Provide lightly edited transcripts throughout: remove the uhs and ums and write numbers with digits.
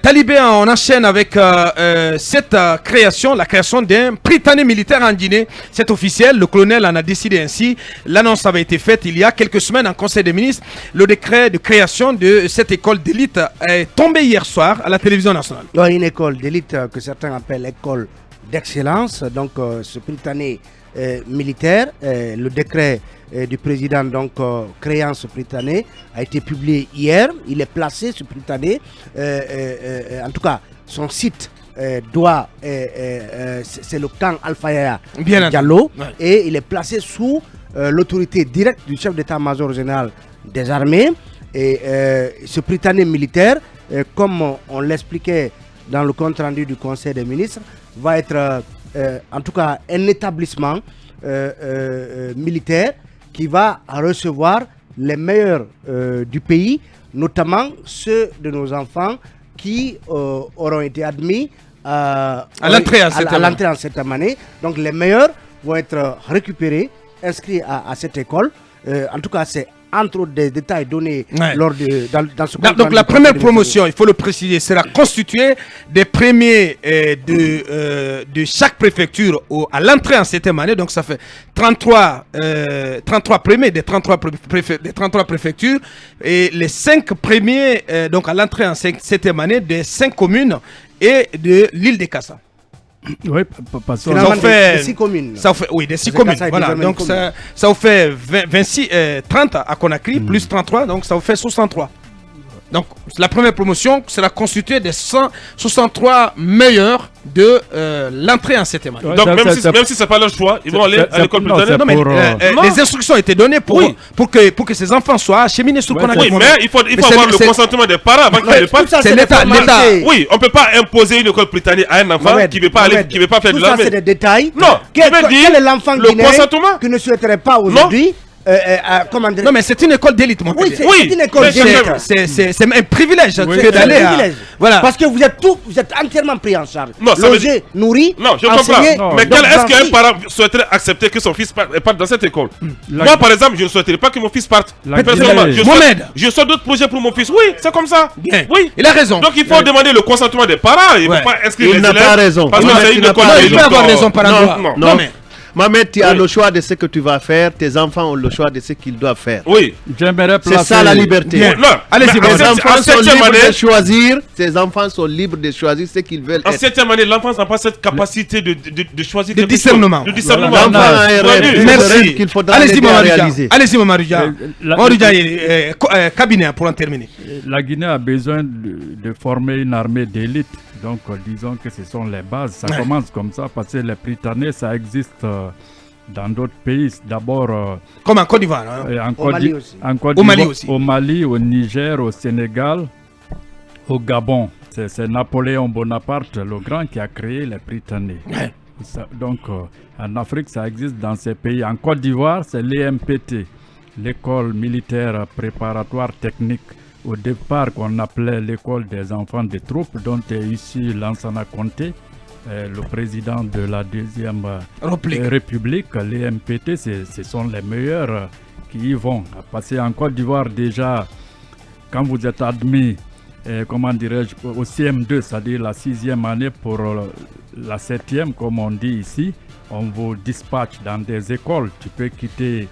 Talibé, on enchaîne avec cette création, la création d'un Prytanée militaire en Guinée. C'est officiel, le colonel en a décidé ainsi. L'annonce avait été faite il y a quelques semaines en Conseil des ministres. Le décret de création de cette école d'élite est tombé hier soir à la télévision nationale. Une école d'élite que certains appellent école d'excellence. Donc ce Prytanée militaire, le décret du président créant ce Prytanée a été publié hier. Il est placé, ce Prytanée, en tout cas son site c'est le camp Alpha Diallo, et il est placé sous l'autorité directe du chef d'état-major général des armées. Et ce Prytanée militaire, comme on l'expliquait dans le compte rendu du Conseil des ministres, va être en tout cas un établissement militaire qui va recevoir les meilleurs du pays, notamment ceux de nos enfants qui auront été admis à l'entrée en septième année. Donc les meilleurs vont être récupérés, inscrits à cette école. En tout cas, c'est entre autres des détails donnés lors dans ce donc la première promotion, il faut le préciser, sera constituée des premiers de chaque préfecture à l'entrée en septième année. Donc ça fait 33 premiers des 33 préfectures, et les 5 premiers donc à l'entrée en septième année des 5 communes et de l'île des Cassa. Oui, parce que ça fait des 6 communes. Ça fait, oui, des 6 communes. Voilà, donc ça vous fait 30 à Conakry, plus 33, donc ça vous fait 63. Donc la première promotion sera constituée des 163 meilleurs de l'entrée en septième année. Donc même si ce n'est pas leur choix, ils vont aller à l'école Prytanée. Non, mais les instructions ont été données pour que ces enfants soient acheminés sur Conakry. Oui, mais il faut avoir le consentement des parents avant qu'ils ne partent. C'est l'État. Oui, on ne peut pas imposer une école Prytanée à un enfant qui ne veut pas faire de l'armée. Tout ça, c'est des détails. Non, quel est l'enfant guinéen qui ne souhaiterait pas aujourd'hui? Non, mais c'est une école d'élite, mon Oui, c'est une école d'élite. C'est un privilège d'aller à... Voilà. Parce que vous êtes entièrement pris en charge. Logé, nourri, non, je comprends. Mais est-ce qu'un parent souhaiterait accepter que son fils parte dans cette école? Moi, par exemple, je ne souhaiterais pas que mon fils parte. Je sors d'autres projets pour mon fils. Oui, c'est comme ça. Oui, il a raison. Donc il faut demander le consentement des parents. Il ne faut pas inscrire les élèves. Il n'a pas raison. Parce que c'est une école d'élite. Il peut avoir raison par rapport. Non. Mohamed, tu as le choix de ce que tu vas faire, tes enfants ont le choix de ce qu'ils doivent faire. Oui. C'est ça la liberté. Allez-y, les enfants sont libres de choisir. Ces enfants sont libres de choisir ce qu'ils veulent. En septième année, l'enfant n'a pas cette capacité de choisir. De discernement. L'enfant a un rêve. Merci. Qu'il faudra réaliser. Allez-y, Mamarija. Cabinet pour en terminer. La Guinée a besoin de former une armée d'élite. Donc, disons que ce sont les bases. Ça commence comme ça parce que les Prytanées, ça existe dans d'autres pays. D'abord, comme en Côte d'Ivoire. Au Mali aussi. Au Mali aussi. Au Mali, au Niger, au Sénégal, au Gabon. C'est Napoléon Bonaparte, le grand, qui a créé les Prytanées. Donc, en Afrique, ça existe dans ces pays. En Côte d'Ivoire, c'est l'EMPT, l'école militaire préparatoire technique. Au départ, qu'on appelait l'école des enfants des troupes, dont est ici Lansana Conté, le président de la deuxième République. Les MPT, ce sont les meilleurs qui y vont. Parce qu'en Côte d'Ivoire, déjà, quand vous êtes admis, au CM2, c'est-à-dire la 6e année pour la 7e, comme on dit ici, on vous dispatche dans des écoles. Tu peux quitter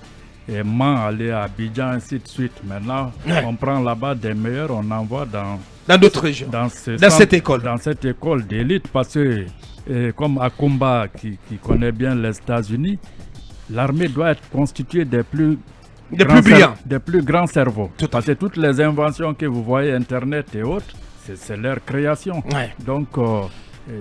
aller à Abidjan, ainsi de suite. Maintenant, on prend là-bas des meilleurs, on envoie dans d'autres régions, dans cette école. Dans cette école d'élite, parce que, comme Akumba, qui connaît bien les États-Unis, l'armée doit être constituée des plus brillants, des plus grands cerveaux. Parce que toutes les inventions que vous voyez, Internet et autres, c'est leur création. Donc,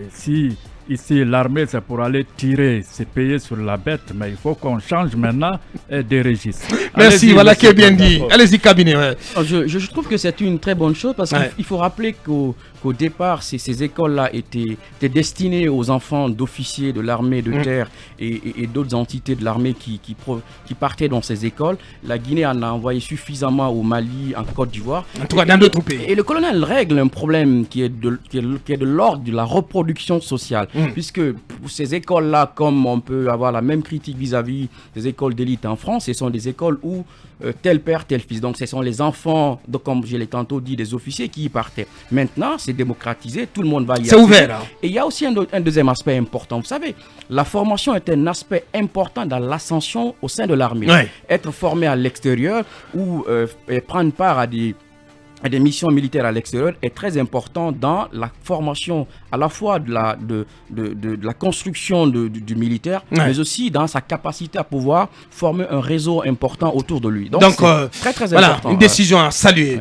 si ici, l'armée, c'est pour aller tirer, c'est payer sur la bête, mais il faut qu'on change maintenant des registres. Merci, voilà qui est bien dit. Allez-y, cabinet. Je trouve que c'est une très bonne chose parce qu'il faut rappeler qu'au départ, ces écoles-là étaient destinées aux enfants d'officiers de l'armée de terre et d'autres entités de l'armée qui partaient dans ces écoles. La Guinée en a envoyé suffisamment au Mali, en Côte d'Ivoire. En tout cas, dans d'autres pays. Et le colonel règle un problème qui est de l'ordre de la reproduction sociale. puisque pour ces écoles-là, comme on peut avoir la même critique vis-à-vis des écoles d'élite en France, ce sont des écoles où tel père, tel fils. Donc ce sont les enfants, comme je l'ai tantôt dit, des officiers qui y partaient. Maintenant, c'est démocratisé, tout le monde va y aller. C'est ouvert. Hein. Et il y a aussi un deuxième aspect important. Vous savez, la formation est un aspect important dans l'ascension au sein de l'armée. Ouais. Être formé à l'extérieur ou prendre part à des missions militaires à l'extérieur est très important dans la formation à la fois de la construction du militaire, mais aussi dans sa capacité à pouvoir former un réseau important autour de lui. Donc c'est très très important. Une décision à saluer.